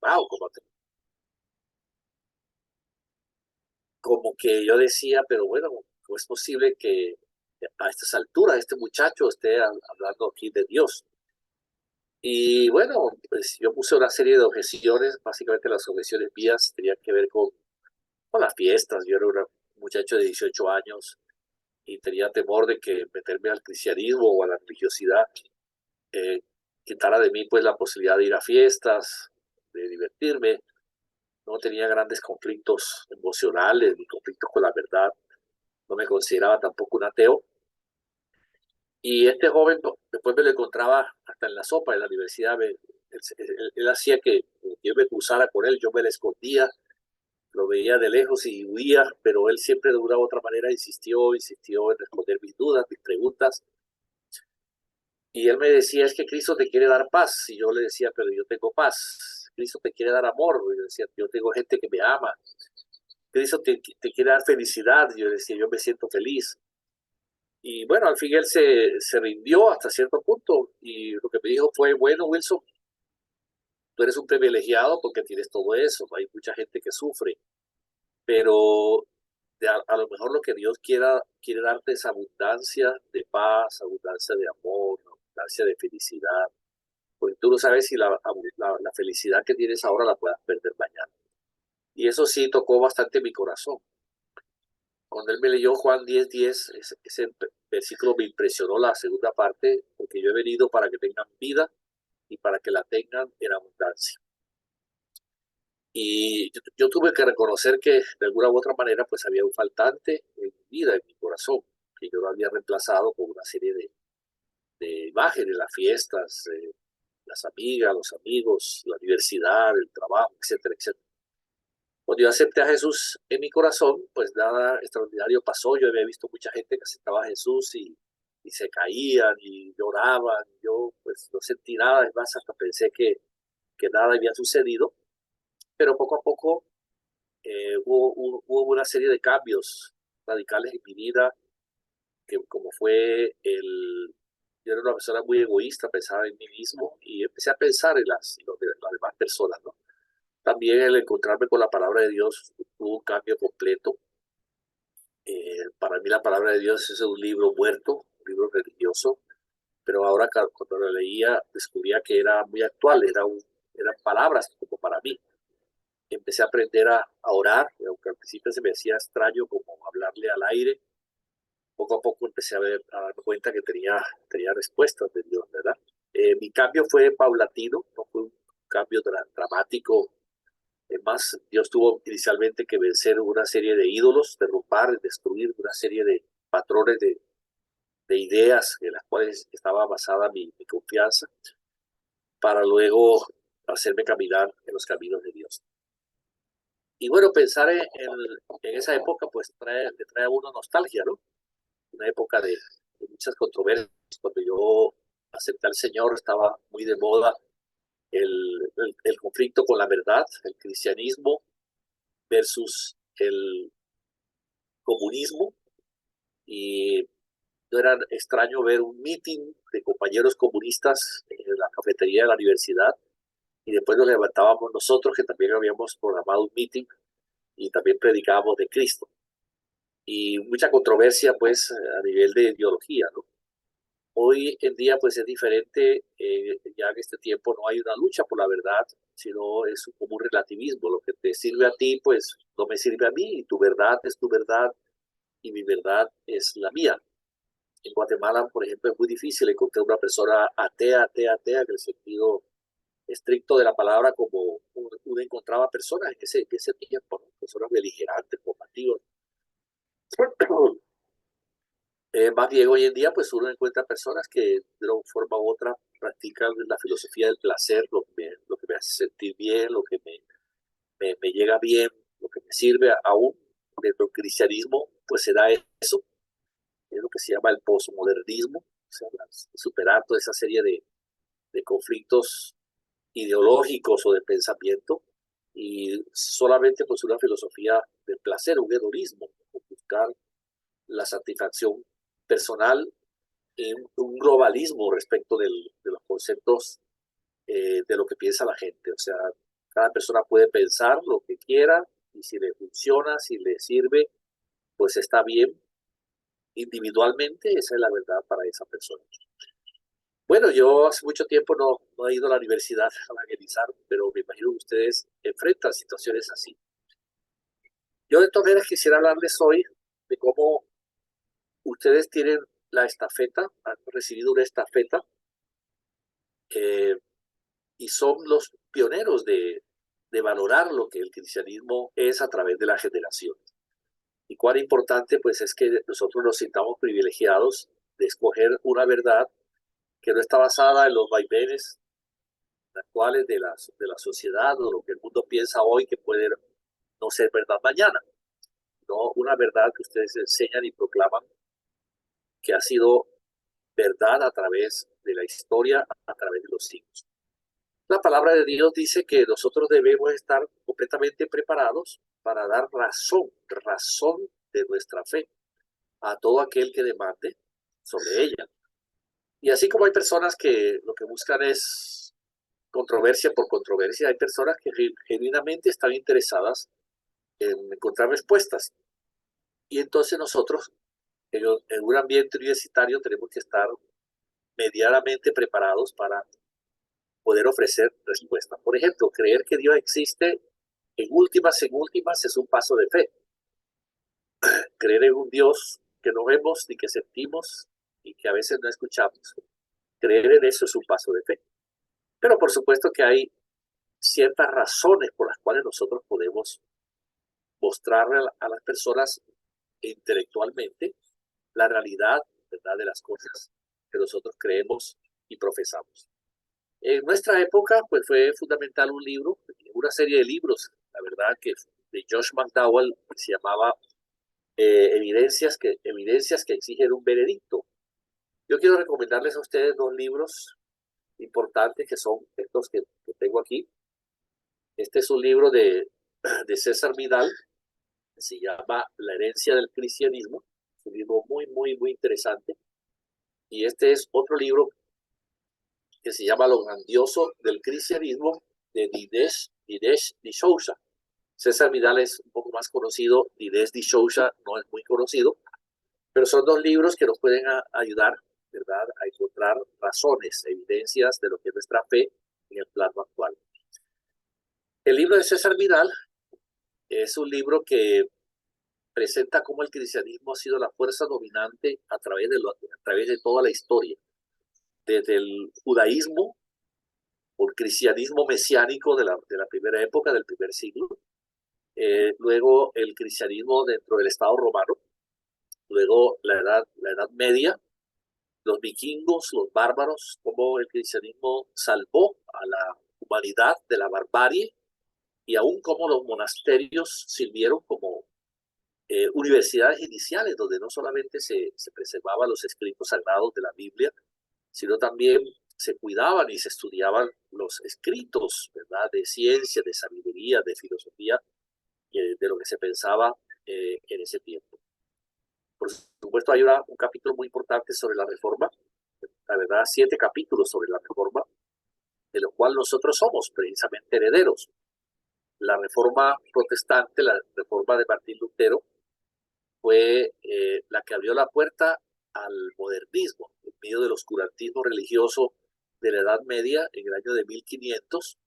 wow, como que yo decía, pero bueno, ¿cómo es posible que a estas alturas este muchacho esté hablando aquí de Dios? Y bueno, pues yo puse una serie de objeciones, básicamente las objeciones mías tenían que ver con las fiestas. Yo era un muchacho de 18 años y tenía temor de que meterme al cristianismo o a la religiosidad eh, quitara de mí pues la posibilidad de ir a fiestas, de divertirme. No tenía grandes conflictos emocionales ni conflictos con la verdad. No me consideraba tampoco un ateo. Y este joven, no, después me lo encontraba hasta en la sopa en la universidad. Él hacía que yo me cruzara con él, yo me le escondía, lo veía de lejos y huía, pero él siempre de una u otra manera insistió en responder mis dudas, mis preguntas. Y él me decía, es que Cristo te quiere dar paz. Y yo le decía, pero yo tengo paz. Cristo te quiere dar amor. Y yo decía, yo tengo gente que me ama. Cristo te quiere dar felicidad. Y yo decía, yo me siento feliz. Y bueno, al fin él se rindió hasta cierto punto. Y lo que me dijo fue, bueno, Wilson, tú eres un privilegiado porque tienes todo eso. Hay mucha gente que sufre. Pero a lo mejor lo que Dios quiere darte es abundancia de paz, abundancia de amor, abundancia de felicidad, porque tú no sabes si la felicidad que tienes ahora la puedas perder mañana. Y eso sí tocó bastante mi corazón. Cuando él me leyó Juan 10:10, ese versículo me impresionó la segunda parte, porque yo he venido para que tengan vida y para que la tengan en abundancia. Y yo tuve que reconocer que de alguna u otra manera pues había un faltante en mi vida, en mi corazón, que yo lo había reemplazado con una serie de imágenes, las fiestas, las amigas, los amigos, la universidad, el trabajo, etcétera, etcétera. Cuando yo acepté a Jesús en mi corazón, pues nada extraordinario pasó. Yo había visto mucha gente que aceptaba a Jesús y se caían y lloraban. Yo pues no sentí nada, además hasta pensé que nada había sucedido, pero poco a poco hubo una serie de cambios radicales en mi vida, que como fue yo era una persona muy egoísta, pensaba en mí mismo y empecé a pensar en las demás personas, ¿no? También el encontrarme con la palabra de Dios tuvo un cambio completo. Para mí la palabra de Dios es un libro muerto, un libro religioso, pero ahora cuando lo leía descubría que era muy actual, eran palabras como para mí. Empecé a aprender a orar, aunque al principio se me hacía extraño como hablarle al aire. Poco a poco empecé a darme cuenta que tenía respuestas de Dios, ¿verdad? Mi cambio fue paulatino, no fue un cambio dramático. Es más, Dios tuvo inicialmente que vencer una serie de ídolos, derrumbar, destruir una serie de patrones de ideas en las cuales estaba basada mi confianza, para luego hacerme caminar en los caminos de Dios. Y bueno, pensar en esa época, pues le trae a uno nostalgia, ¿no? Una época de muchas controversias. Cuando yo acepté al Señor, estaba muy de moda el conflicto con la verdad, el cristianismo versus el comunismo. Y no era extraño ver un meeting de compañeros comunistas en la cafetería de la universidad, y después nos levantábamos nosotros, que también habíamos programado un meeting y también predicábamos de Cristo. Y mucha controversia, pues, a nivel de ideología, ¿no? Hoy en día, pues, es diferente. Ya en este tiempo no hay una lucha por la verdad, sino es como un relativismo. Lo que te sirve a ti, pues, no me sirve a mí, y tu verdad es tu verdad, y mi verdad es la mía. En Guatemala, por ejemplo, es muy difícil encontrar una persona atea, en el sentido estricto de la palabra, como uno encontraba personas en ese tiempo, ¿no? Personas beligerantes, combativas. Más bien hoy en día, pues uno encuentra personas que de una forma u otra practican la filosofía del placer, lo que me hace sentir bien, lo que me llega bien, lo que me sirve aún dentro del cristianismo, pues se da eso, es lo que se llama el posmodernismo, o sea, superar toda esa serie de conflictos ideológicos o de pensamiento, y solamente pues una filosofía del placer, un hedonismo, buscar la satisfacción personal, en un globalismo respecto de los conceptos, de lo que piensa la gente. O sea, Cada persona puede pensar lo que quiera y si le funciona, si le sirve, pues está bien. Individualmente, esa es la verdad para esa persona. Bueno, yo hace mucho tiempo no he ido a la universidad a evangelizar, pero me imagino que ustedes enfrentan situaciones así. Yo de todas maneras quisiera hablarles hoy de cómo ustedes tienen la estafeta, han recibido una estafeta eh, y son los pioneros de valorar lo que el cristianismo es a través de las generaciones. Y cuán importante pues es que nosotros nos sintamos privilegiados de escoger una verdad que no está basada en los vaivenes actuales de la sociedad o lo que el mundo piensa hoy que puede no ser verdad mañana, no una verdad que ustedes enseñan y proclaman que ha sido verdad a través de la historia, a través de los siglos. La palabra de Dios dice que nosotros debemos estar completamente preparados para dar razón de nuestra fe a todo aquel que demande sobre ella. Y así como hay personas que lo que buscan es controversia por controversia, hay personas que genuinamente están interesadas en encontrar respuestas. Y entonces nosotros, en un ambiente universitario, tenemos que estar medianamente preparados para poder ofrecer respuestas. Por ejemplo, creer que Dios existe en últimas es un paso de fe. Creer en un Dios que no vemos ni que sentimos y que a veces no escuchamos. Creer en eso es un paso de fe. Pero por supuesto que hay ciertas razones por las cuales nosotros podemos mostrarle a las personas intelectualmente la realidad, ¿verdad?, de las cosas que nosotros creemos y profesamos. En nuestra época, pues fue fundamental un libro, una serie de libros, la verdad, que de Josh McDowell, que se llamaba Evidencias que exigen un veredicto. Yo quiero recomendarles a ustedes dos libros importantes que son estos que tengo aquí. Este es un libro de César Vidal, que se llama La herencia del cristianismo. Es un libro muy interesante. Y este es otro libro que se llama Lo grandioso del cristianismo, de Dinesh D'Souza. César Vidal es un poco más conocido, Dinesh D'Souza no es muy conocido, pero son dos libros que nos pueden ayudar, ¿verdad?, a encontrar razones, evidencias de lo que es nuestra fe en el plano actual. El libro de César Vidal es un libro que presenta cómo el cristianismo ha sido la fuerza dominante a través de toda la historia, desde el judaísmo o el cristianismo mesiánico de la primera época, del primer siglo, luego el cristianismo dentro del Estado romano, luego la edad Media, los vikingos, los bárbaros, cómo el cristianismo salvó a la humanidad de la barbarie y aún cómo los monasterios sirvieron como universidades iniciales donde no solamente se preservaban los escritos sagrados de la Biblia, sino también se cuidaban y se estudiaban los escritos, ¿verdad?, de ciencia, de sabiduría, de filosofía, de lo que se pensaba en ese tiempo. Por supuesto, hay un capítulo muy importante sobre la Reforma, la verdad, 7 capítulos sobre la Reforma, de lo cual nosotros somos precisamente herederos. La Reforma protestante, la Reforma de Martín Lutero, fue la que abrió la puerta al modernismo, en medio del oscurantismo religioso de la Edad Media, en el año de 1500.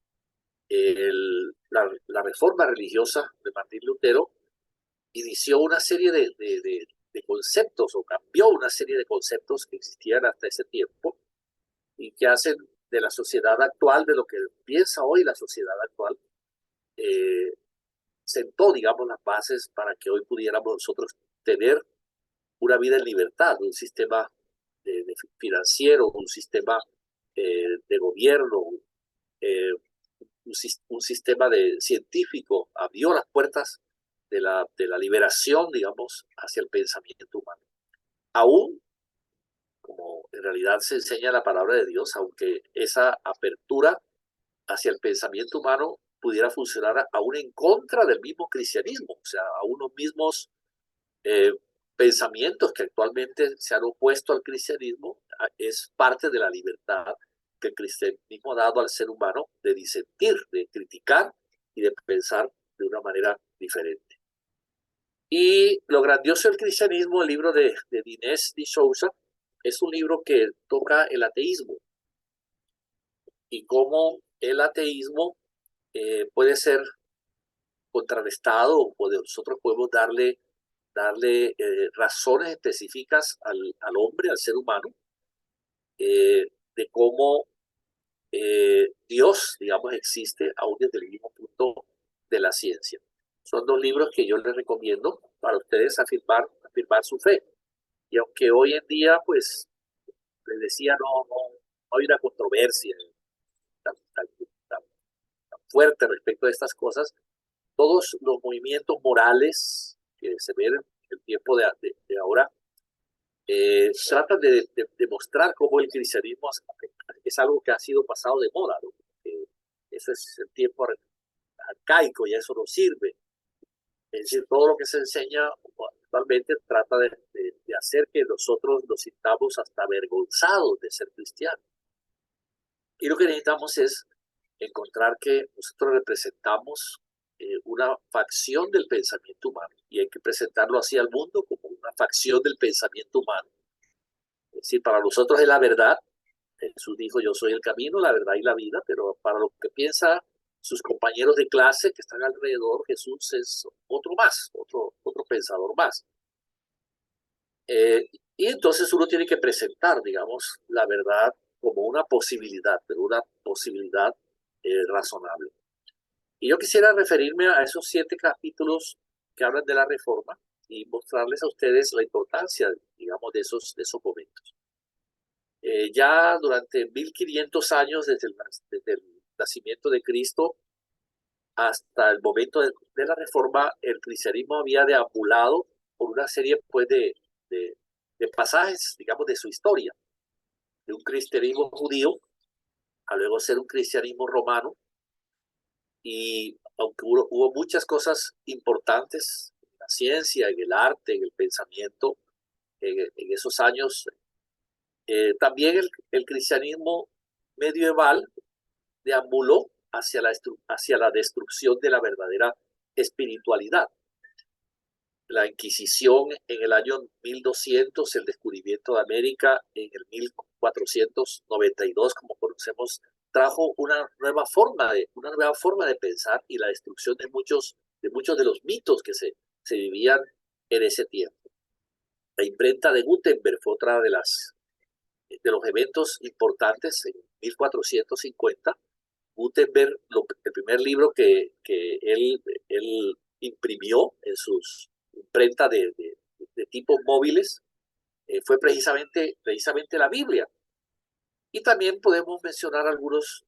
La reforma religiosa de Martín Lutero inició una serie de conceptos o cambió una serie de conceptos que existían hasta ese tiempo y que hacen de la sociedad actual, de lo que piensa hoy la sociedad actual, sentó, digamos, las bases para que hoy pudiéramos nosotros tener una vida en libertad, un sistema financiero, un sistema de gobierno, un sistema científico, abrió las puertas de la liberación, digamos, hacia el pensamiento humano. Aún, como en realidad se enseña la palabra de Dios, aunque esa apertura hacia el pensamiento humano pudiera funcionar aún en contra del mismo cristianismo, o sea, a unos mismos pensamientos que actualmente se han opuesto al cristianismo, es parte de la libertad que el cristianismo ha dado al ser humano de disentir, de criticar y de pensar de una manera diferente. Y lo grandioso del cristianismo, el libro de Dinesh D'Souza, es un libro que toca el ateísmo y cómo el ateísmo puede ser contrarrestado o nosotros podemos darle razones específicas al hombre, al ser humano, de cómo Dios, digamos, existe aún desde el mismo punto de la ciencia. Son dos libros que yo les recomiendo para ustedes afirmar su fe. Y aunque hoy en día, pues, les decía, no hay una controversia tan fuerte respecto a estas cosas, todos los movimientos morales que se ven en el tiempo de ahora tratan de demostrar cómo el cristianismo es algo que ha sido pasado de moda, ¿no? Eso es el tiempo arcaico, ya eso no sirve. Es decir, todo lo que se enseña actualmente trata de hacer que nosotros nos sintamos hasta avergonzados de ser cristianos. Y lo que necesitamos es encontrar que nosotros representamos una facción del pensamiento humano y hay que presentarlo así al mundo como una facción del pensamiento humano. Es decir, para nosotros es la verdad. Jesús dijo, yo soy el camino, la verdad y la vida, pero para lo que piensa sus compañeros de clase que están alrededor, Jesús es otro más, otro pensador más. Y entonces uno tiene que presentar, digamos, la verdad como una posibilidad, pero una posibilidad razonable. Y yo quisiera referirme a esos 7 capítulos que hablan de la reforma y mostrarles a ustedes la importancia, digamos, de esos momentos. Ya durante 1500 años desde el nacimiento de Cristo hasta el momento de la reforma, el cristianismo había deambulado por una serie pues, de pasajes, digamos, de su historia, de un cristianismo judío a luego ser un cristianismo romano, y aunque hubo muchas cosas importantes en la ciencia, en el arte, en el pensamiento, en esos años, también el cristianismo medieval deambuló hacia la destrucción de la verdadera espiritualidad. La Inquisición en el año 1200, el descubrimiento de América en el 1492, como conocemos, trajo una nueva forma de pensar y la destrucción de muchos de los mitos que se vivían en ese tiempo. La imprenta de Gutenberg fue otra de los eventos importantes en 1450. Gutenberg, el primer libro que él imprimió en sus imprentas de tipos móviles fue precisamente la Biblia. Y también podemos mencionar algunos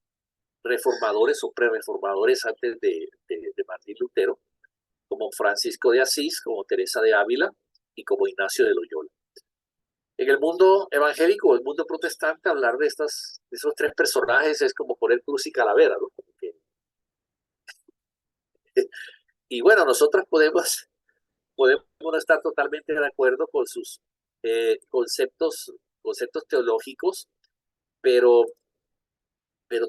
reformadores o prereformadores antes de Martín Lutero, como Francisco de Asís, como Teresa de Ávila y como Ignacio de Loyola. En el mundo evangélico, el mundo protestante, hablar de esos 3 personajes es como poner cruz y calavera, ¿no? Y bueno, nosotros podemos no estar totalmente de acuerdo con sus conceptos teológicos, pero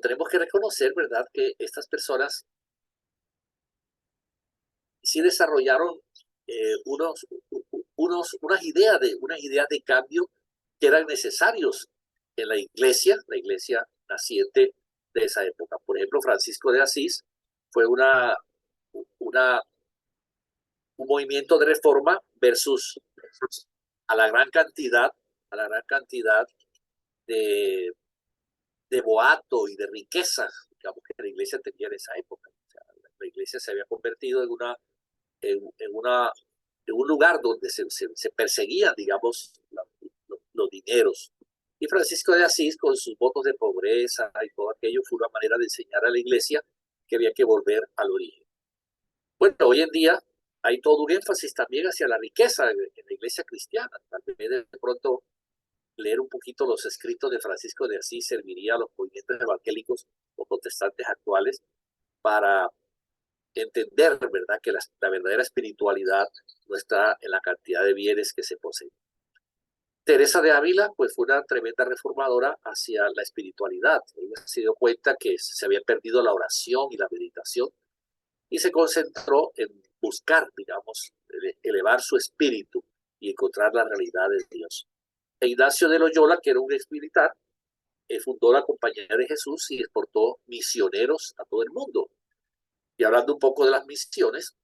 tenemos que reconocer, ¿verdad?, que estas personas sí desarrollaron unas ideas de cambio que eran necesarios en la iglesia naciente de esa época. Por ejemplo, Francisco de Asís fue un movimiento de reforma versus a la gran cantidad de boato y de riqueza, digamos, que la iglesia tenía en esa época. O sea, la iglesia se había convertido en un lugar donde se perseguían, digamos, los dineros. Y Francisco de Asís, con sus votos de pobreza y todo aquello, fue una manera de enseñar a la iglesia que había que volver al origen. Bueno, hoy en día hay todo un énfasis también hacia la riqueza en la iglesia cristiana. También de pronto leer un poquito los escritos de Francisco de Asís serviría a los movimientos evangélicos o protestantes actuales para entender, ¿verdad?, que la verdadera espiritualidad no está en la cantidad de bienes que se poseen. Teresa de Ávila, pues fue una tremenda reformadora hacia la espiritualidad. Ella se dio cuenta que se había perdido la oración y la meditación y se concentró en buscar, digamos, elevar su espíritu y encontrar la realidad de Dios. E Ignacio de Loyola, que era un ex militar, fundó la Compañía de Jesús y exportó misioneros a todo el mundo. Y hablando un poco de las misiones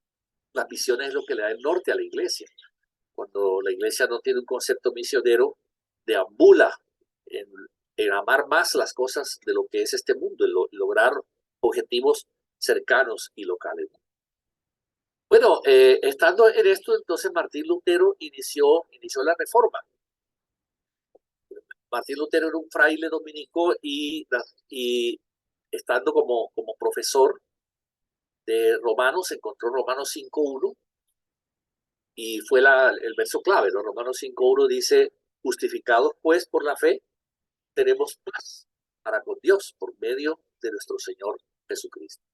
es lo que le da el norte a la iglesia. Cuando la iglesia no tiene un concepto misionero, deambula en amar más las cosas de lo que es este mundo, en lograr objetivos cercanos y locales. Bueno, estando en esto, entonces Martín Lutero inició la reforma. Martín Lutero era un fraile dominico y estando como profesor de Romanos, encontró Romanos 5.1 y fue el verso clave, ¿no? Romanos 5.1 dice, justificados pues por la fe, tenemos paz para con Dios por medio de nuestro Señor Jesucristo.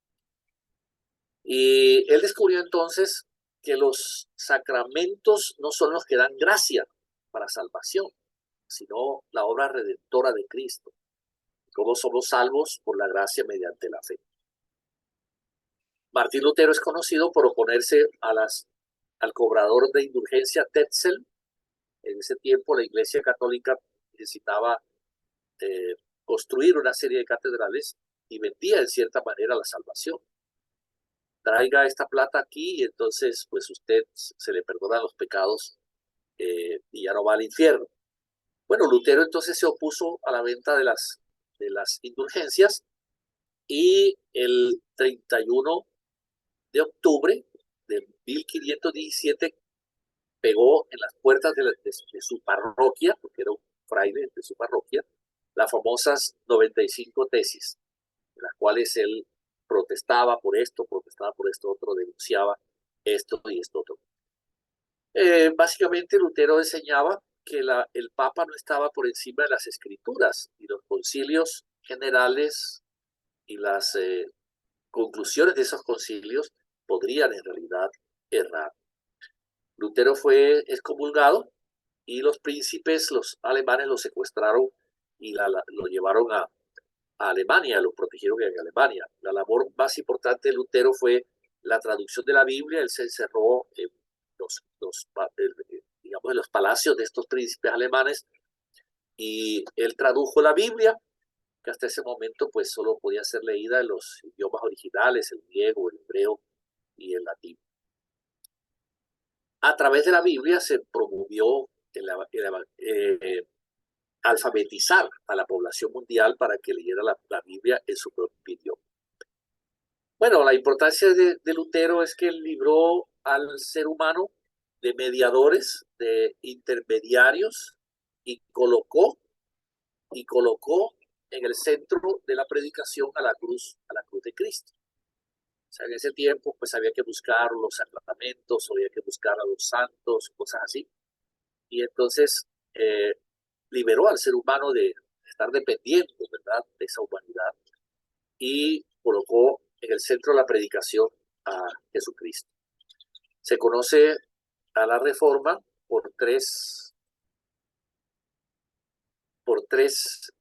Y él descubrió entonces que los sacramentos no son los que dan gracia para salvación, sino la obra redentora de Cristo. Cómo somos salvos por la gracia mediante la fe. Martín Lutero es conocido por oponerse al cobrador de indulgencia Tetzel. En ese tiempo la Iglesia Católica necesitaba construir una serie de catedrales y vendía en cierta manera la salvación. Traiga esta plata aquí y entonces pues usted se le perdonan los pecados y ya no va al infierno. Bueno, Lutero entonces se opuso a la venta de las indulgencias y el 31 de octubre de 1517 pegó en las puertas de su parroquia, porque era un fraile de su parroquia, las famosas 95 tesis, en las cuales él protestaba por esto otro, denunciaba esto y esto otro. Básicamente Lutero enseñaba que el Papa no estaba por encima de las escrituras y los concilios generales y las conclusiones de esos concilios podrían en realidad errar. Lutero fue excomulgado y los príncipes, los alemanes, lo secuestraron y lo llevaron a Alemania, lo protegieron en Alemania. La labor más importante de Lutero fue la traducción de la Biblia. Él se encerró en digamos, en los palacios de estos príncipes alemanes y él tradujo la Biblia, que hasta ese momento pues solo podía ser leída en los idiomas originales, el griego, el hebreo y el latín. A través de la Biblia se promovió alfabetizar a la población mundial para que leyera la Biblia en su propio idioma. Bueno, la importancia de Lutero es que él libró al ser humano de mediadores, de intermediarios y colocó en el centro de la predicación a la cruz de Cristo. O sea, en ese tiempo pues había que buscar los sacramentos, había que buscar a los santos, cosas así. Y entonces liberó al ser humano de estar dependiendo, ¿verdad?, de esa humanidad y colocó en el centro de la predicación a Jesucristo. Se conoce a la Reforma por tres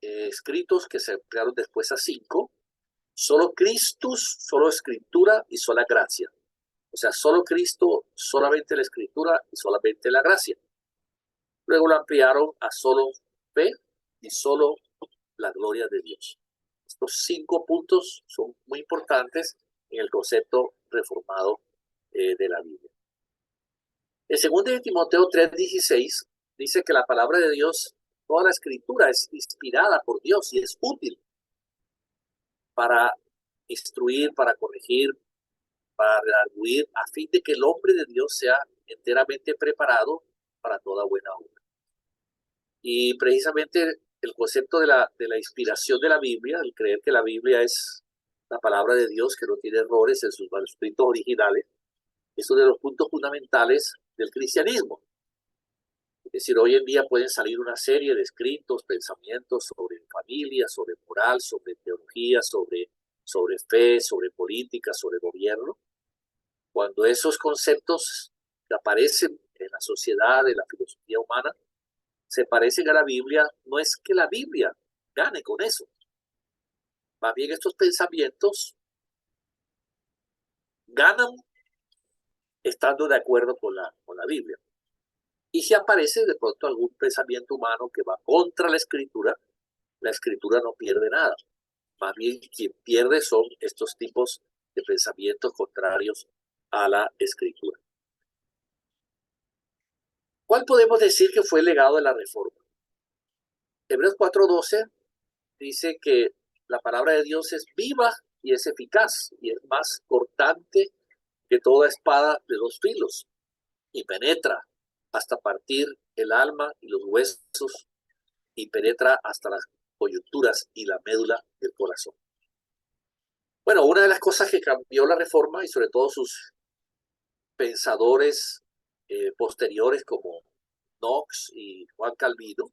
escritos que se ampliaron después a 5. Solo Christus, solo Escritura y sola gracia. O sea, solo Cristo, solamente la Escritura y solamente la gracia. Luego lo ampliaron a solo fe y solo la gloria de Dios. Estos 5 puntos son muy importantes en el concepto reformado de la Biblia. El 2 de Timoteo 3:16 dice que la palabra de Dios, toda la escritura es inspirada por Dios y es útil para instruir, para corregir, para redarguir, a fin de que el hombre de Dios sea enteramente preparado para toda buena obra. Y precisamente el concepto de la inspiración de la Biblia, el creer que la Biblia es la palabra de Dios, que no tiene errores en sus manuscritos originales, es uno de los puntos fundamentales del cristianismo. Es decir, hoy en día pueden salir una serie de escritos, pensamientos sobre familia, sobre moral, sobre teología, sobre fe, sobre política, sobre gobierno. Cuando esos conceptos que aparecen en la sociedad, en la filosofía humana, se parecen a la Biblia, no es que la Biblia gane con eso. Más bien estos pensamientos ganan estando de acuerdo con la Biblia. Y si aparece de pronto algún pensamiento humano que va contra la Escritura no pierde nada. Más bien quien pierde son estos tipos de pensamientos contrarios a la Escritura. ¿Cuál podemos decir que fue el legado de la Reforma? Hebreos 4:12 dice que la palabra de Dios es viva y es eficaz y es más cortante que toda espada de dos filos y penetra hasta partir el alma y los huesos y penetra hasta las coyunturas y la médula del corazón. Bueno, una de las cosas que cambió la Reforma y sobre todo sus pensadores posteriores como Knox y Juan Calvino,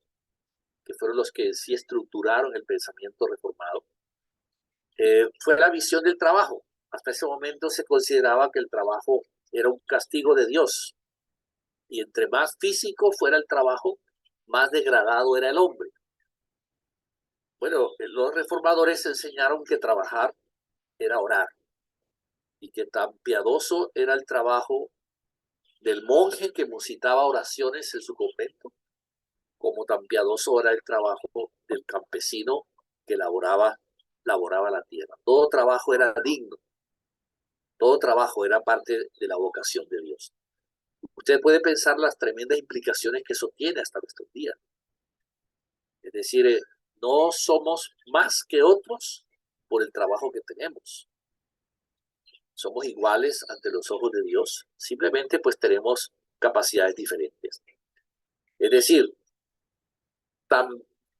que fueron los que sí estructuraron el pensamiento reformado, fue la visión del trabajo. Hasta ese momento se consideraba que el trabajo era un castigo de Dios y entre más físico fuera el trabajo, más degradado era el hombre. Bueno, los reformadores enseñaron que trabajar era orar y que tan piadoso era el trabajo del monje que musitaba oraciones en su convento, como tan piadoso era el trabajo del campesino que laboraba la tierra. Todo trabajo era digno, todo trabajo era parte de la vocación de Dios. Usted puede pensar las tremendas implicaciones que eso tiene hasta nuestros días. Es decir, no somos más que otros por el trabajo que tenemos. Somos iguales ante los ojos de Dios, simplemente pues tenemos capacidades diferentes. Es decir, tan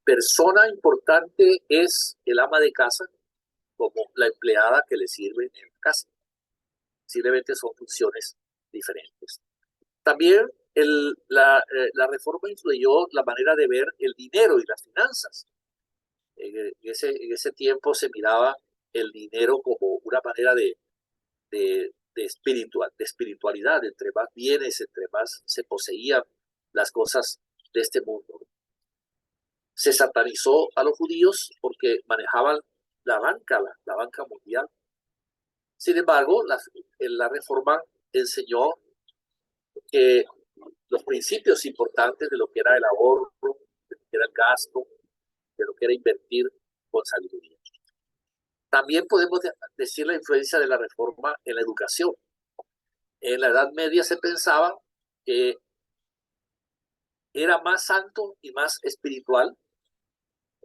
persona importante es el ama de casa como la empleada que le sirve en casa. Simplemente son funciones diferentes. También la reforma influyó la manera de ver el dinero y las finanzas. En ese tiempo se miraba el dinero como una manera de espiritualidad. Entre más bienes, entre más se poseían las cosas de este mundo. Se satanizó a los judíos porque manejaban la banca mundial. Sin embargo, la reforma enseñó que los principios importantes de lo que era el ahorro, de lo que era el gasto, de lo que era invertir con sabiduría. También podemos decir la influencia de la reforma en la educación. En la Edad Media se pensaba que era más santo y más espiritual,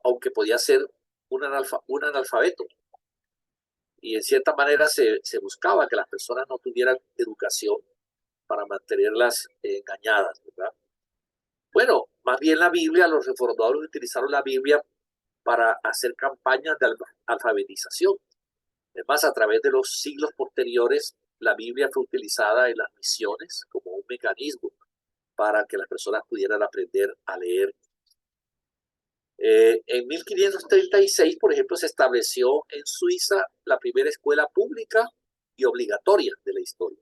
aunque podía ser un analfabeto. Y en cierta manera se buscaba que las personas no tuvieran educación para mantenerlas engañadas, ¿verdad? Bueno, más bien la Biblia, los reformadores utilizaron la Biblia para hacer campañas de alfabetización. Es más, a través de los siglos posteriores, la Biblia fue utilizada en las misiones como un mecanismo para que las personas pudieran aprender a leer. En 1536, por ejemplo, se estableció en Suiza la primera escuela pública y obligatoria de la historia.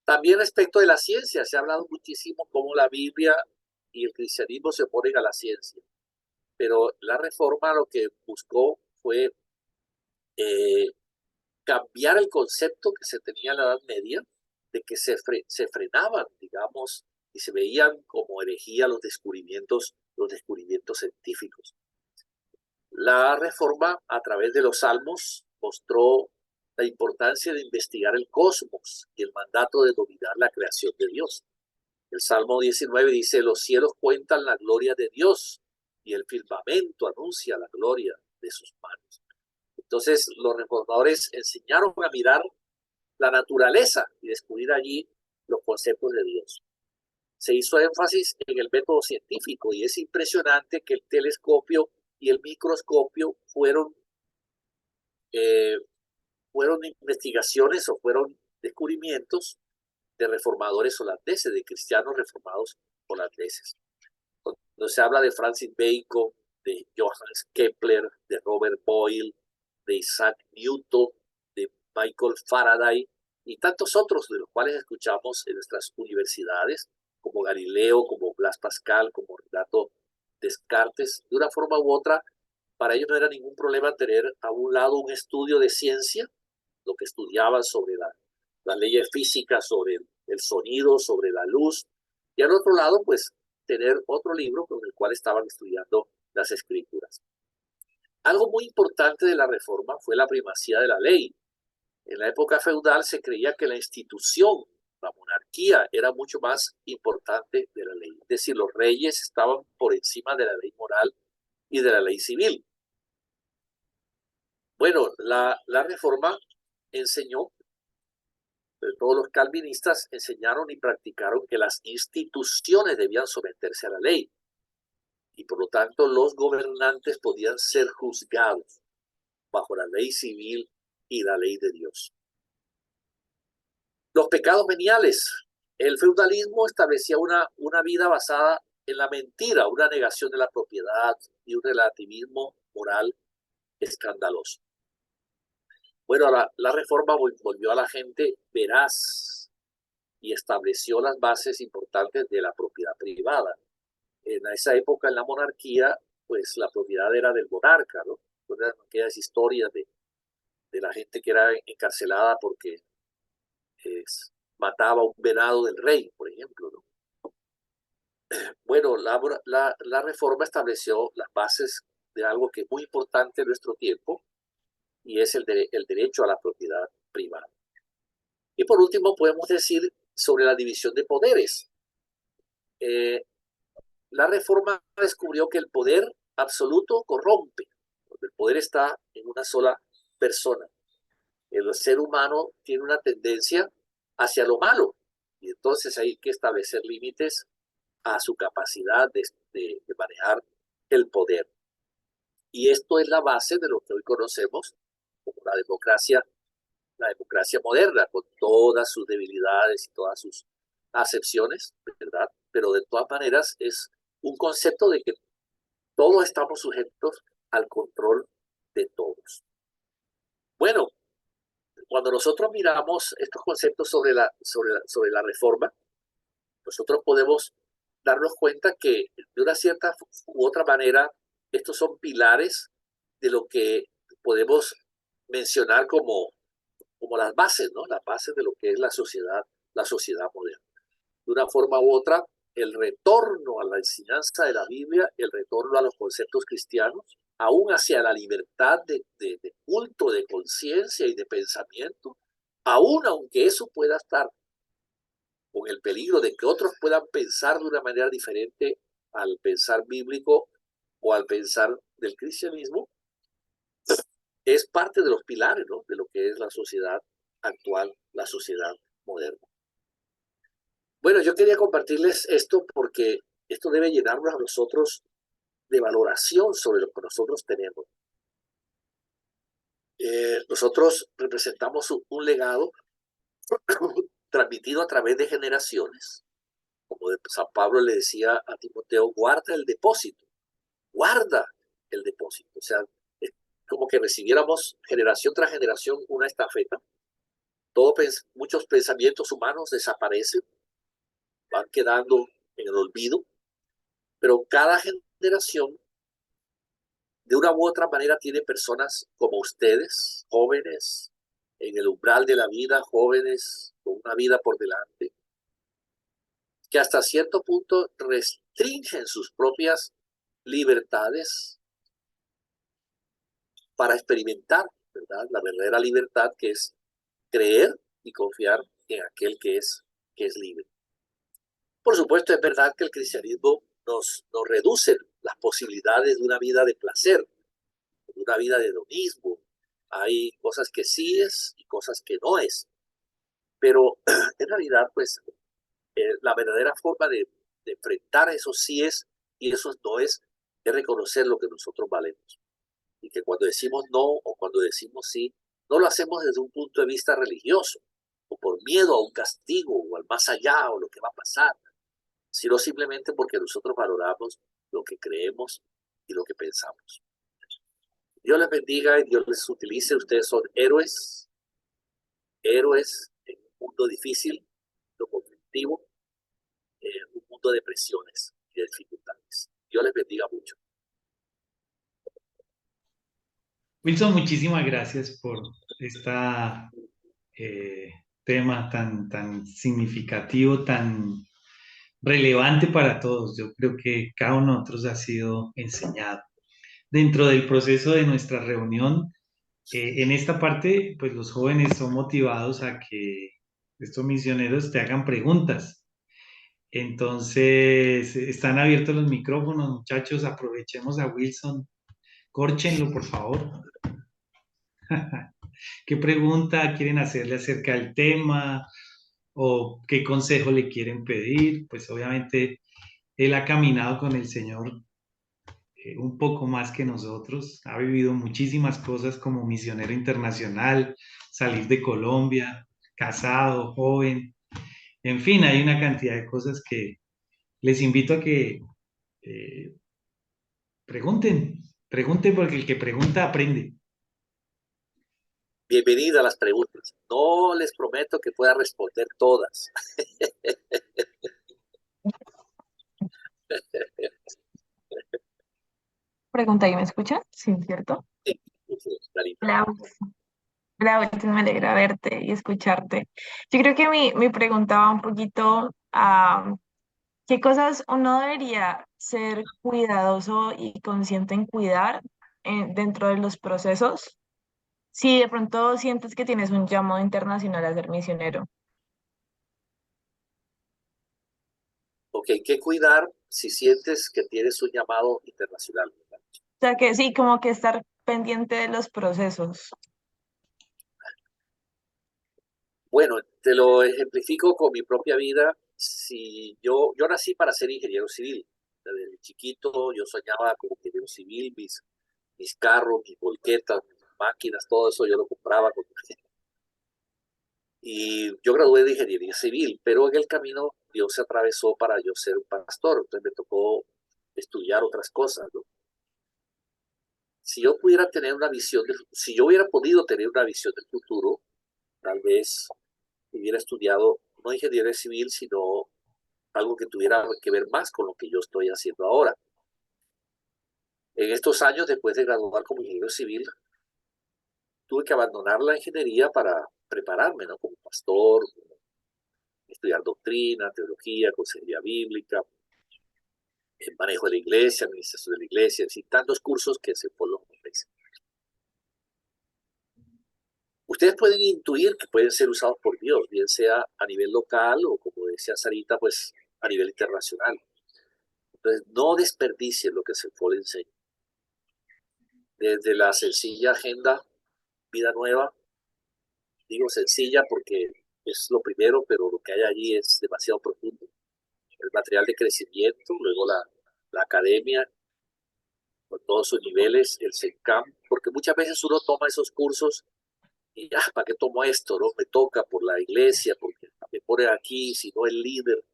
También respecto de la ciencia, se ha hablado muchísimo cómo la Biblia y el cristianismo se oponen a la ciencia. Pero la reforma lo que buscó fue cambiar el concepto que se tenía en la Edad Media de que se frenaban, digamos, y se veían como herejía los descubrimientos científicos. La reforma, a través de los salmos, mostró la importancia de investigar el cosmos y el mandato de dominar la creación de Dios. El Salmo 19 dice: los cielos cuentan la gloria de Dios y el firmamento anuncia la gloria de sus manos. Entonces, los reformadores enseñaron a mirar la naturaleza y descubrir allí los conceptos de Dios. Se hizo énfasis en el método científico y es impresionante que el telescopio y el microscopio fueron investigaciones o fueron descubrimientos de reformadores holandeses, de cristianos reformados holandeses. Cuando se habla de Francis Bacon, de Johannes Kepler, de Robert Boyle, de Isaac Newton, de Michael Faraday y tantos otros de los cuales escuchamos en nuestras universidades, como Galileo, como Blas Pascal, como Renato Descartes, de una forma u otra, para ellos no era ningún problema tener a un lado un estudio de ciencia, lo que estudiaban sobre las leyes físicas, sobre el sonido, sobre la luz, y al otro lado, pues, tener otro libro con el cual estaban estudiando las escrituras. Algo muy importante de la reforma fue la primacía de la ley. En la época feudal se creía que la institución, la monarquía, era mucho más importante de la ley. Es decir, los reyes estaban por encima de la ley moral y de la ley civil. Bueno, la reforma enseñó, todos los calvinistas enseñaron y practicaron que las instituciones debían someterse a la ley y por lo tanto los gobernantes podían ser juzgados bajo la ley civil y la ley de Dios. Los pecados veniales. El feudalismo establecía una vida basada en la mentira, una negación de la propiedad y un relativismo moral escandaloso. Bueno, la reforma volvió a la gente veraz y estableció las bases importantes de la propiedad privada. En esa época, en la monarquía, pues la propiedad era del monarca, ¿no? Aquellas historias de la gente que era encarcelada porque mataba un venado del rey, por ejemplo, ¿no? Bueno, la reforma estableció las bases de algo que es muy importante en nuestro tiempo y es el derecho a la propiedad privada. Y por último, podemos decir sobre la división de poderes. La reforma descubrió que el poder absoluto corrompe, porque el poder está en una sola persona. El ser humano tiene una tendencia hacia lo malo y entonces hay que establecer límites a su capacidad de manejar el poder. Y esto es la base de lo que hoy conocemos como la democracia moderna, con todas sus debilidades y todas sus acepciones, ¿verdad? Pero de todas maneras es un concepto de que todos estamos sujetos al control de todos. Bueno, cuando nosotros miramos estos conceptos sobre la reforma, nosotros podemos darnos cuenta que de una cierta u otra manera estos son pilares de lo que podemos mencionar como las bases, ¿no? Las bases de lo que es la sociedad moderna. De una forma u otra, el retorno a la enseñanza de la Biblia, el retorno a los conceptos cristianos, aún hacia la libertad de culto, de conciencia y de pensamiento, aún aunque eso pueda estar con el peligro de que otros puedan pensar de una manera diferente al pensar bíblico o al pensar del cristianismo, es parte de los pilares, ¿no? De lo que es la sociedad actual, la sociedad moderna. Bueno, yo quería compartirles esto porque esto debe llenarnos a nosotros de valoración sobre lo que nosotros tenemos. Nosotros representamos un legado transmitido a través de generaciones. Como San Pablo le decía a Timoteo, guarda el depósito, guarda el depósito. O sea, es como que recibiéramos generación tras generación una estafeta. Muchos pensamientos humanos desaparecen, van quedando en el olvido, pero cada generación de una u otra manera tiene personas como ustedes, jóvenes, en el umbral de la vida, jóvenes con una vida por delante, que hasta cierto punto restringen sus propias libertades para experimentar, ¿verdad? La verdadera libertad, que es creer y confiar en aquel que es libre. Por supuesto, es verdad que el cristianismo nos reduce las posibilidades de una vida de placer, de una vida de hedonismo. Hay cosas que sí es y cosas que no es. Pero en realidad, pues, la verdadera forma de enfrentar esos sí es y esos no es reconocer lo que nosotros valemos. Y que cuando decimos no o cuando decimos sí, no lo hacemos desde un punto de vista religioso o por miedo a un castigo o al más allá o lo que va a pasar, sino simplemente porque nosotros valoramos lo que creemos y lo que pensamos. Dios les bendiga y Dios les utilice. Ustedes son héroes en un mundo difícil, conflictivo, un mundo de presiones y de dificultades. Dios les bendiga mucho. Wilson, muchísimas gracias por este tema tan significativo, tan relevante para todos. Yo creo que cada uno de nosotros ha sido enseñado. Dentro del proceso de nuestra reunión, en esta parte, pues los jóvenes son motivados a que estos misioneros te hagan preguntas. Entonces, están abiertos los micrófonos, muchachos, aprovechemos a Wilson, córchenlo, por favor. ¿Qué pregunta quieren hacerle acerca del tema o qué consejo le quieren pedir? Pues obviamente él ha caminado con el Señor un poco más que nosotros, ha vivido muchísimas cosas como misionero internacional, salir de Colombia, casado, joven, en fin, hay una cantidad de cosas que les invito a que eh, pregunten porque el que pregunta aprende. Bienvenida a las preguntas. No les prometo que pueda responder todas. Pregunta, ¿y me escuchan? Sí, ¿cierto? Sí, Clarita. Hola, hola, Wilson, me alegra verte y escucharte. Yo creo que mi pregunta va un poquito a qué cosas uno debería ser cuidadoso y consciente en cuidar dentro de los procesos. Si de pronto sientes que tienes un llamado internacional a ser misionero. Ok, ¿qué cuidar si sientes que tienes un llamado internacional? O sea que sí, como que estar pendiente de los procesos. Bueno, te lo ejemplifico con mi propia vida. Si yo nací para ser ingeniero civil. Desde chiquito yo soñaba como ingeniero civil, mis carros, mis volquetas, mis máquinas, todo eso yo lo compraba. Y yo gradué de ingeniería civil, pero en el camino Dios se atravesó para yo ser un pastor. Entonces me tocó estudiar otras cosas, ¿no? Si yo pudiera tener una visión, si yo hubiera podido tener una visión del futuro, tal vez hubiera estudiado no ingeniería civil, sino algo que tuviera que ver más con lo que yo estoy haciendo ahora. En estos años, después de graduar como ingeniero civil, tuve que abandonar la ingeniería para prepararme, ¿no? Como pastor, estudiar doctrina, teología, consejería bíblica, el manejo de la iglesia, administración de la iglesia, y tantos cursos que se fueron los meses. Ustedes pueden intuir que pueden ser usados por Dios, bien sea a nivel local o, como decía Sarita, pues a nivel internacional. Entonces, no desperdicien lo que se fue enseña. Desde la sencilla agenda Vida Nueva, digo sencilla porque es lo primero, pero lo que hay allí es demasiado profundo. El material de crecimiento, luego la academia, con todos sus niveles, el CENCAM, porque muchas veces uno toma esos cursos y ya, ¿para qué tomo esto? No me toca por la iglesia, porque me pone aquí, si no el líder.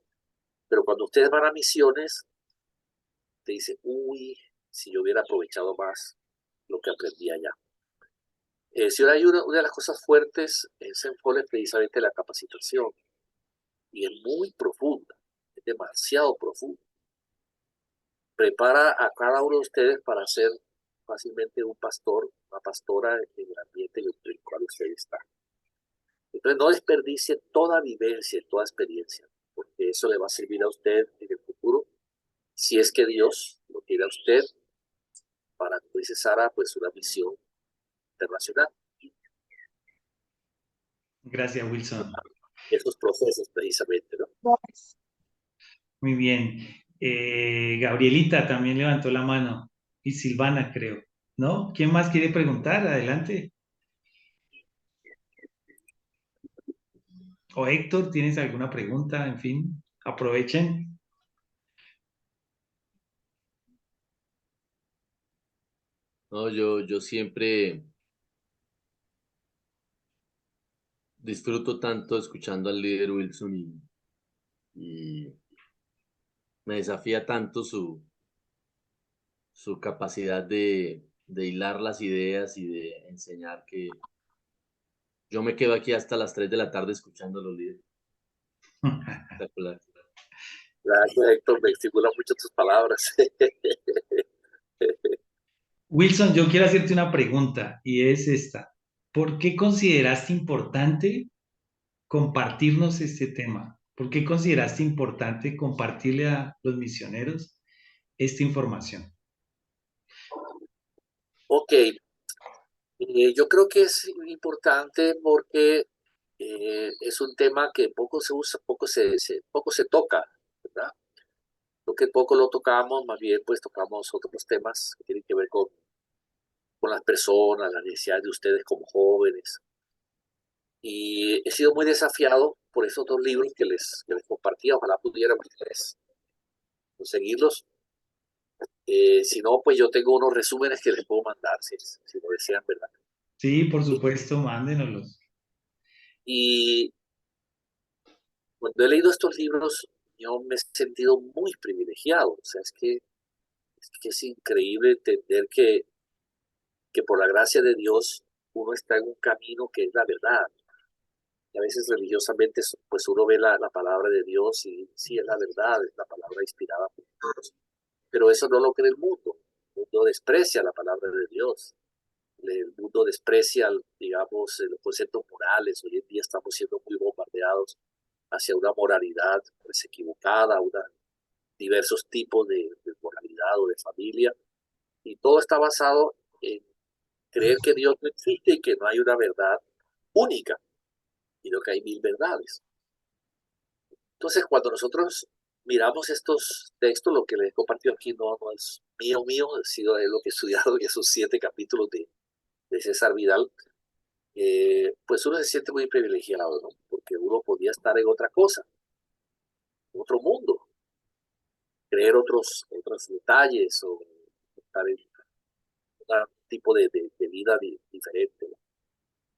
Pero cuando ustedes van a misiones, te dicen, uy, si yo hubiera aprovechado más lo que aprendí allá. Si ahora hay una de las cosas fuertes en Senfol es precisamente la capacitación, y es muy profunda, es demasiado profunda. Prepara a cada uno de ustedes para ser fácilmente un pastor, una pastora en el ambiente en el cual usted está. Entonces no desperdicie toda vivencia, toda experiencia, porque eso le va a servir a usted en el futuro, si es que Dios lo quiere a usted para, como dice Sara, pues una misión internacional. Gracias, Wilson. Esos procesos precisamente, ¿no? Muy bien. Gabrielita también levantó la mano y Silvana, creo. ¿No? ¿Quién más quiere preguntar? Adelante. O Héctor, ¿tienes alguna pregunta? En fin, aprovechen. No, yo siempre disfruto tanto escuchando al líder Wilson y me desafía tanto su capacidad de hilar las ideas y de enseñar que yo me quedo aquí hasta las 3 de la tarde escuchando a los líderes. Espectacular. Gracias, Héctor, me estimulan mucho tus palabras. Wilson, yo quiero hacerte una pregunta y es esta. ¿Por qué consideraste importante compartirnos este tema? ¿Por qué consideraste importante compartirle a los misioneros esta información? Ok, yo creo que es importante porque es un tema que poco se usa, poco se toca, ¿verdad? Lo que poco lo tocamos, más bien pues tocamos otros temas que tienen que ver con las personas, las necesidades de ustedes como jóvenes. Y he sido muy desafiado por esos dos libros que les compartí. Ojalá pudieran ustedes conseguirlos. Si no, pues yo tengo unos resúmenes que les puedo mandar, si lo desean, ¿verdad? Sí, por supuesto, mándenoslos. Y cuando he leído estos libros, yo me he sentido muy privilegiado. O sea, es que es increíble entender que por la gracia de Dios uno está en un camino que es la verdad. Y a veces religiosamente, pues uno ve la palabra de Dios y sí, es la verdad, es la palabra inspirada por Dios. Pero eso no lo cree el mundo. El mundo desprecia la palabra de Dios. El mundo desprecia, digamos, los conceptos morales. Hoy en día estamos siendo muy bombardeados hacia una moralidad pues, equivocada, diversos tipos de moralidad o de familia. Y todo está basado en creer que Dios no existe y que no hay una verdad única, sino que hay mil verdades. Entonces, cuando nosotros miramos estos textos, lo que les he compartido aquí no es mío, ha sido lo que he estudiado en esos 7 capítulos de César Vidal, pues uno se siente muy privilegiado, ¿no? Porque uno podía estar en otra cosa, en otro mundo, creer otros detalles o estar en un tipo de vida diferente, ¿no?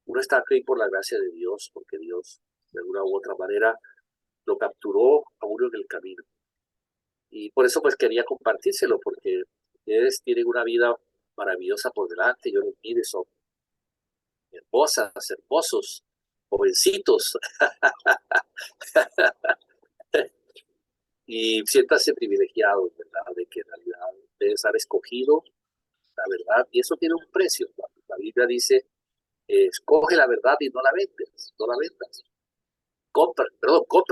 Uno está aquí por la gracia de Dios, porque Dios, de alguna u otra manera, lo capturó a uno en el camino. Y por eso pues quería compartírselo, porque ustedes tienen una vida maravillosa por delante. Yo les miro, son hermosas, hermosos, jovencitos. Y siéntase privilegiado, ¿verdad? De que en realidad ustedes han escogido la verdad. Y eso tiene un precio. La Biblia dice, escoge la verdad y no la vendes, no la vendas. Compra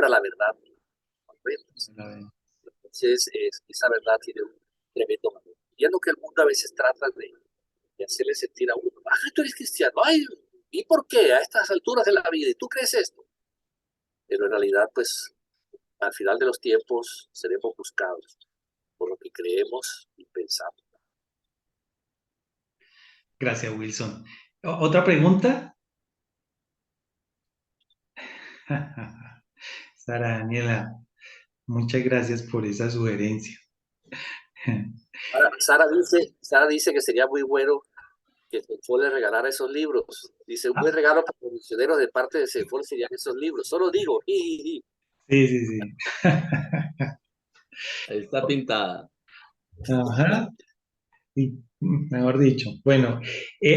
la verdad, no la vendas. Entonces, esa verdad tiene un tremendo valor. Y es lo que el mundo a veces trata de hacerle sentir a uno. Ah, tú eres cristiano. Ay, ¿y por qué a estas alturas de la vida? ¿Y tú crees esto? Pero en realidad, pues, al final de los tiempos seremos buscados por lo que creemos y pensamos. Gracias, Wilson. ¿Otra pregunta? Sara Daniela, muchas gracias por esa sugerencia. Sara dice que sería muy bueno que Senfol le regalara esos libros. Dice, un buen regalo para los misioneros de parte de Senfol serían esos libros. Solo digo, Sí, sí, sí. Ahí está pintada. Ajá. Y, mejor dicho. Bueno,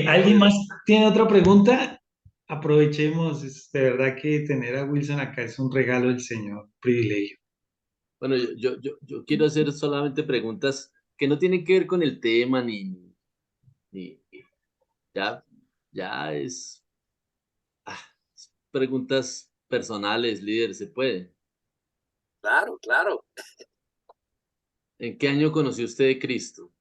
¿alguien más tiene otra pregunta? Aprovechemos, de verdad que tener a Wilson acá es un regalo del Señor, privilegio. Bueno, yo quiero hacer solamente preguntas que no tienen que ver con el tema, ni ya, ya ah, preguntas personales, líder, se puede. claro, claro. ¿En qué año conoció usted de Cristo?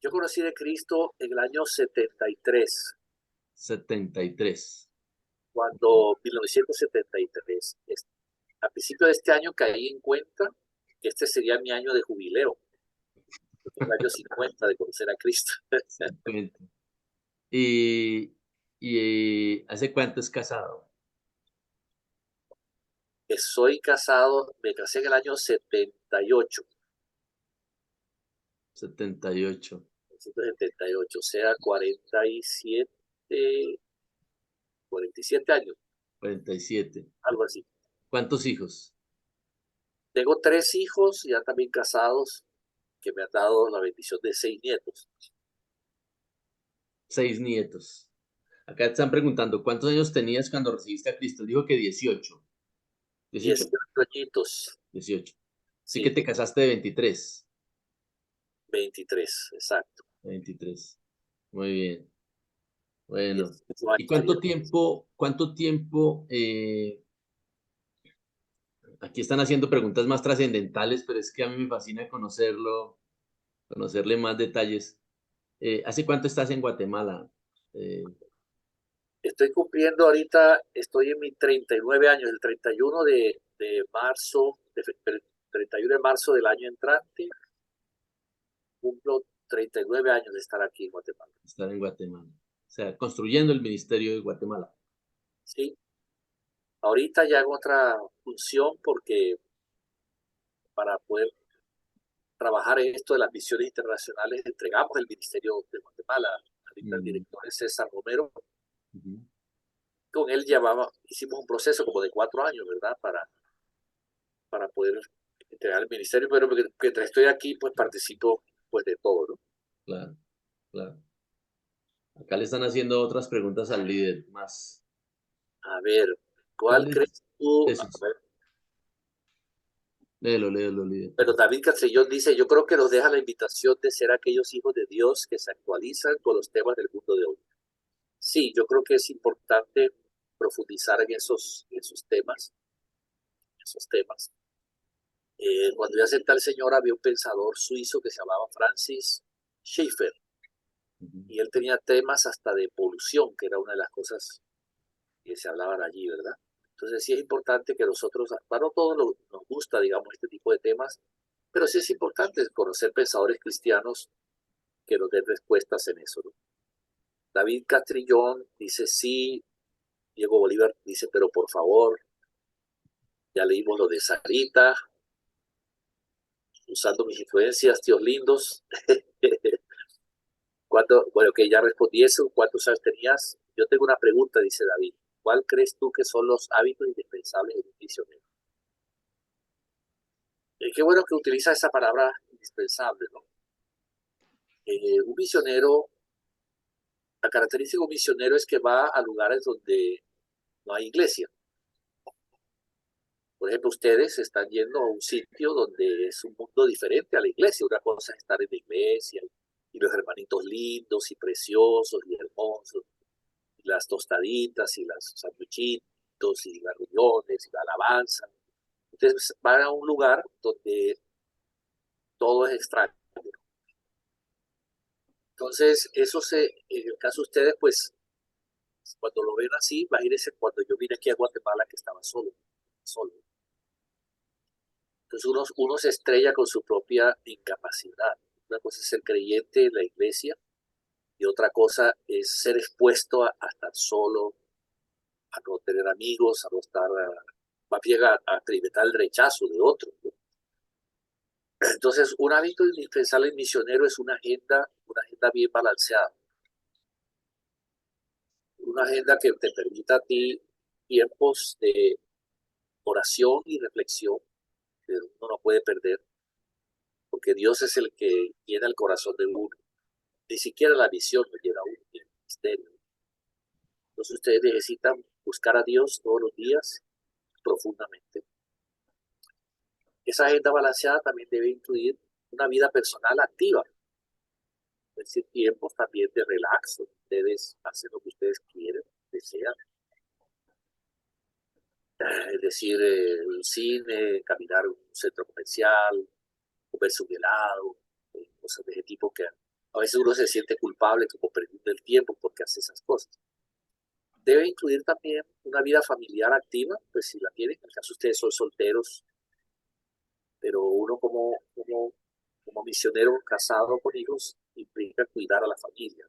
Yo conocí de Cristo en el año 73, 73. cuando 1973. A principio de este año caí en cuenta que este sería mi año de jubileo, el año 50 de conocer a Cristo. 50. ¿Y hace cuánto es casado? Soy casado, me casé en el año 78, 78. 1978, o sea, 47 años, 47. algo así. ¿Cuántos hijos? Tengo 3 hijos, ya también casados, que me han dado la bendición de 6 nietos. 6 nietos. Acá están preguntando, ¿cuántos años tenías cuando recibiste a Cristo? Dijo que 18. 18. 18 añitos. 18. Sí Sí, que te casaste de 23. 23, exacto. 23. Muy bien. Bueno. 18 ¿Y años cuánto tiempo, aquí están haciendo preguntas más trascendentales, pero es que a mí me fascina conocerle más detalles. ¿Hace cuánto estás en Guatemala? Estoy cumpliendo ahorita, estoy en mis 39 años, el 31 de marzo, 31 de marzo del año entrante, cumplo 39 años de estar aquí en Guatemala. Estar en Guatemala. O sea, construyendo el Ministerio de Guatemala. Sí, ahorita ya en otra función porque para poder trabajar en esto de las misiones internacionales entregamos el Ministerio de Guatemala. Ahorita el director es César Romero. Uh-huh. Con él hicimos un proceso como de 4 años, ¿verdad? Para poder entregar el ministerio, pero mientras estoy aquí, pues participo pues de todo, ¿no? Claro, claro. Acá le están haciendo otras preguntas al líder más. A ver, ¿cuál ¿Cuál crees es? tú? Eso. A ver, Léelo, líder. pero David Castrillón dice, yo creo que nos deja la invitación de ser aquellos hijos de Dios que se actualizan con los temas del mundo de hoy. Sí, yo creo que es importante profundizar en esos temas. Cuando yo acepté al Señor, había un pensador suizo que se llamaba Francis Schaeffer, Uh-huh. y él tenía temas hasta de polución, que era una de las cosas que se hablaban allí, ¿verdad? Entonces sí es importante que nosotros, no todos nos gusta, digamos, este tipo de temas, pero sí es importante conocer pensadores cristianos que nos den respuestas en eso, ¿no? David Castrillón dice sí, Diego Bolívar dice, pero por favor, ya leímos lo de Sarita, usando mis influencias, tíos lindos. Bueno, que ya respondí eso, ¿cuántos años tenías? Yo tengo una pregunta, dice David. ¿Cuál crees tú que son los hábitos indispensables de un misionero? Qué bueno que utiliza esa palabra indispensable, ¿no? Un misionero, la característica de un misionero es que va a lugares donde no hay iglesia. Por ejemplo, ustedes están yendo a un sitio donde es un mundo diferente a la iglesia. Una cosa es estar en la iglesia y los hermanitos lindos y preciosos y hermosos, y las tostaditas y los sandwichitos y las reuniones y la alabanza. Ustedes van a un lugar donde todo es extraño. Entonces, en el caso de ustedes, pues, cuando lo ven así, imagínense cuando yo vine aquí a Guatemala que estaba solo. Entonces uno se estrella con su propia incapacidad. Una cosa es ser creyente en la iglesia y otra cosa es ser expuesto a estar solo, a no tener amigos, a no estar, más bien a experimentar el rechazo de otros, ¿no? Entonces, un hábito indispensable en misionero es una agenda bien balanceada. Una agenda que te permita a ti tiempos de oración y reflexión que uno no puede perder, porque Dios es el que llena el corazón de uno. Ni siquiera la visión lo llena a uno, el misterio. Entonces ustedes necesitan buscar a Dios todos los días profundamente. Esa agenda balanceada también debe incluir una vida personal activa, es decir, tiempos también de relax, ustedes hacen lo que ustedes quieren, desean. Es decir, el cine, caminar a un centro comercial, comerse un helado, cosas de ese tipo que a veces uno se siente culpable como perdiendo el tiempo porque hace esas cosas. Debe incluir también una vida familiar activa, pues si la tienen, en el caso ustedes son solteros, pero uno como misionero casado con hijos implica cuidar a la familia,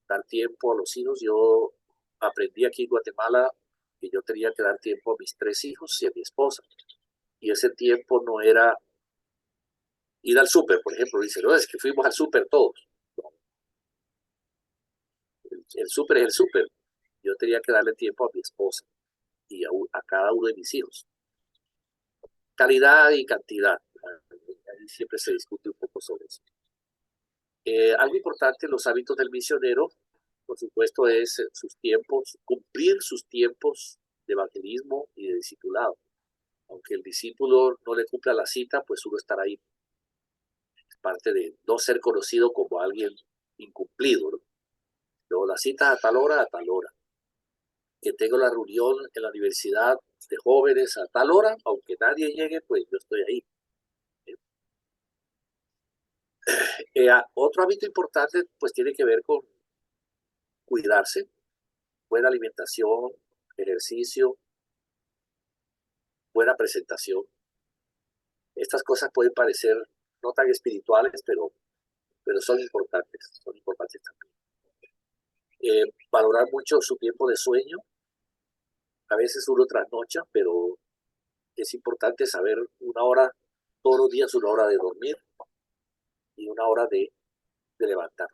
dar tiempo a los hijos. Yo aprendí aquí en Guatemala que yo tenía que dar tiempo a mis 3 hijos y a mi esposa, y ese tiempo no era ir al súper, por ejemplo, dice, no, es que fuimos al súper todos. No, el súper es el súper. Yo tenía que darle tiempo a mi esposa y a cada uno de mis hijos. Calidad y cantidad. Ahí siempre se discute un poco sobre eso. Algo importante en los hábitos del misionero, por supuesto, es sus tiempos, cumplir sus tiempos de evangelismo y de discipulado. Aunque el discípulo no le cumpla la cita, pues uno estará ahí. Es parte de no ser conocido como alguien incumplido, ¿no? Luego la cita a tal hora, a tal hora. Que tengo la reunión en la universidad de jóvenes a tal hora, aunque nadie llegue, pues yo estoy ahí. Otro hábito importante pues tiene que ver con cuidarse, buena alimentación, ejercicio, buena presentación. Estas cosas pueden parecer no tan espirituales, pero son importantes también. Valorar mucho su tiempo de sueño. A veces uno trasnocha, pero es importante saber una hora, todos los días una hora de dormir y una hora de levantar.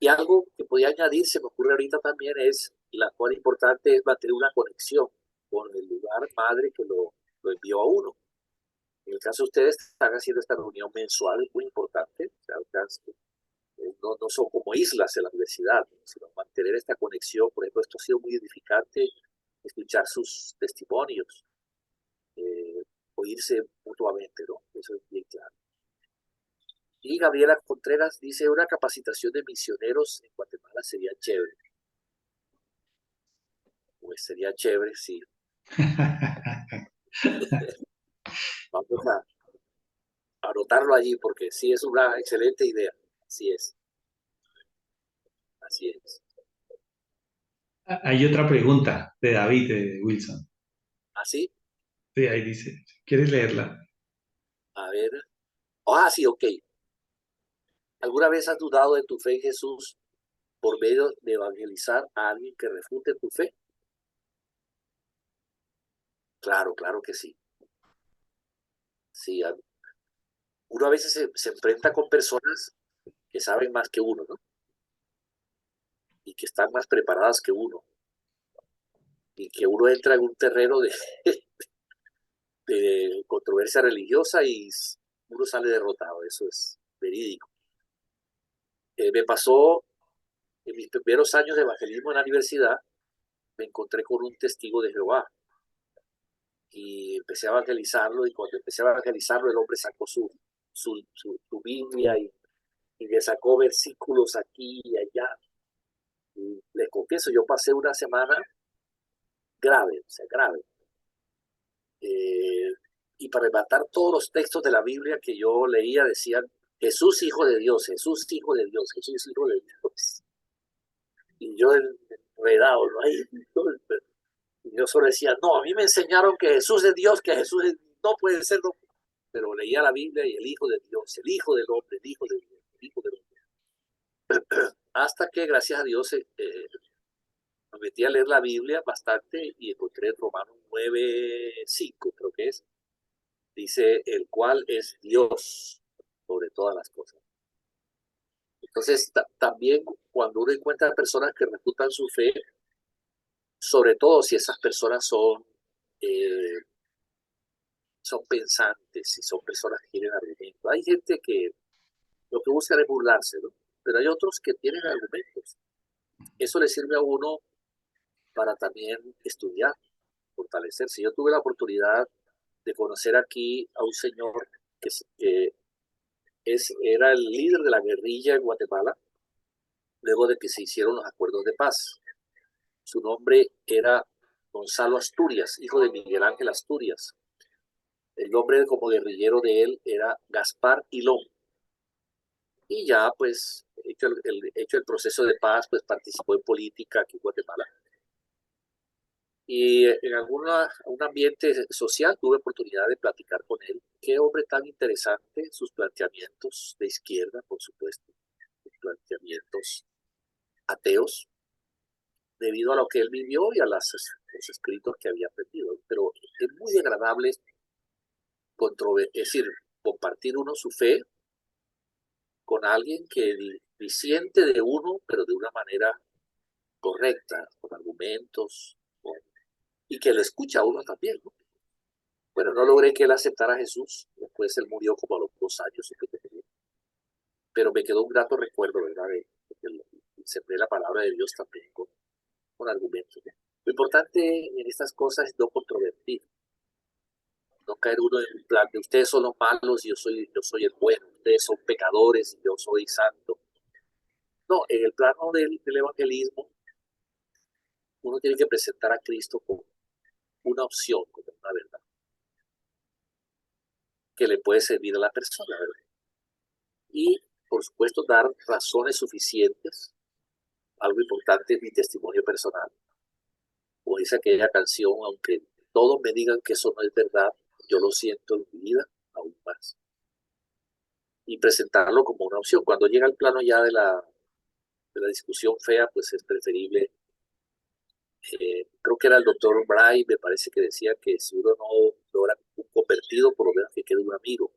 Y algo que podía añadir, se me ocurre ahorita también, es la cual importante es mantener una conexión con el lugar madre que lo envió a uno. En el caso de ustedes, están haciendo esta reunión mensual muy importante. O sea, no son como islas en la universidad, sino mantener esta conexión. Por ejemplo, esto ha sido muy edificante, escuchar sus testimonios, oírse mutuamente, ¿no? Eso es bien claro. Y Gabriela Contreras dice, una capacitación de misioneros en Guatemala sería chévere. Pues sería chévere, sí. Vamos a anotarlo allí porque sí es una excelente idea. Así es. Así es. Hay otra pregunta de David, de Wilson. ¿Así? Sí, ahí dice, ¿quieres leerla? A ver. Ah, sí, ok. ¿Alguna vez has dudado de tu fe en Jesús por medio de evangelizar a alguien que refute tu fe? Claro, claro que sí. Sí, uno a veces se enfrenta con personas que saben más que uno, ¿no? Y que están más preparadas que uno. Y que uno entra en un terreno de, de controversia religiosa y uno sale derrotado. Eso es verídico. Me pasó en mis primeros años de evangelismo en la universidad, me encontré con un testigo de Jehová y empecé a evangelizarlo, y cuando empecé a evangelizarlo el hombre sacó su Biblia y le sacó versículos aquí y allá. Y les confieso, yo pasé una semana grave, o sea, grave. Y para rematar todos los textos de la Biblia que yo leía decían, Jesús hijo de Dios, Jesús hijo de Dios, Jesús hijo de Dios. Y yo enredado, ¿no? Ahí, y yo solo decía, no, a mí me enseñaron que Jesús es Dios, que Jesús no puede ser, no. Pero leía la Biblia y el Hijo de Dios, el Hijo del Hombre, el Hijo de Dios, el Hijo del Hombre. Hasta que, gracias a Dios, me metí a leer la Biblia bastante y encontré en Romanos 9:5, creo que es, dice, el cual es Dios sobre todas las cosas. Entonces, también cuando uno encuentra personas que refutan su fe, sobre todo si esas personas son pensantes, si son personas que tienen argumentos. Hay gente que lo que busca es burlarse, ¿no? Pero hay otros que tienen argumentos. Eso le sirve a uno para también estudiar, fortalecerse. Yo tuve la oportunidad de conocer aquí a un señor que era el líder de la guerrilla en Guatemala, luego de que se hicieron los acuerdos de paz. Su nombre era Gonzalo Asturias, hijo de Miguel Ángel Asturias. El nombre como guerrillero de él era Gaspar Hilón. Y ya, pues, hecho el proceso de paz, pues participó en política aquí en Guatemala. Y en un ambiente social tuve oportunidad de platicar con él. Qué hombre tan interesante, sus planteamientos de izquierda, por supuesto, sus planteamientos ateos, debido a lo que él vivió y a los escritos que había aprendido. Pero es muy agradable es decir, compartir uno su fe con alguien que disiente de uno, pero de una manera correcta, con argumentos, y que lo escucha a uno también, ¿no? Bueno, no logré que él aceptara a Jesús, después él murió como a los 2 años, pero me quedó un grato recuerdo, ¿verdad? De que sembré la palabra de Dios también con con argumentos, ¿no? Lo importante en estas cosas es no controvertir, no caer uno en un plan de ustedes son los malos y yo soy el bueno, ustedes son pecadores y yo soy santo. No, en el plano del evangelismo, uno tiene que presentar a Cristo como una opción, como una verdad, que le puede servir a la persona, ¿verdad? Y, por supuesto, dar razones suficientes. Algo importante es mi testimonio personal. Como dice aquella canción, aunque todos me digan que eso no es verdad, yo lo siento en mi vida aún más. Y presentarlo como una opción. Cuando llega al plano ya de la discusión fea, pues es preferible. Creo que era el doctor Bray, me parece que decía que si uno no logra un convertido, por lo menos que quede un amigo.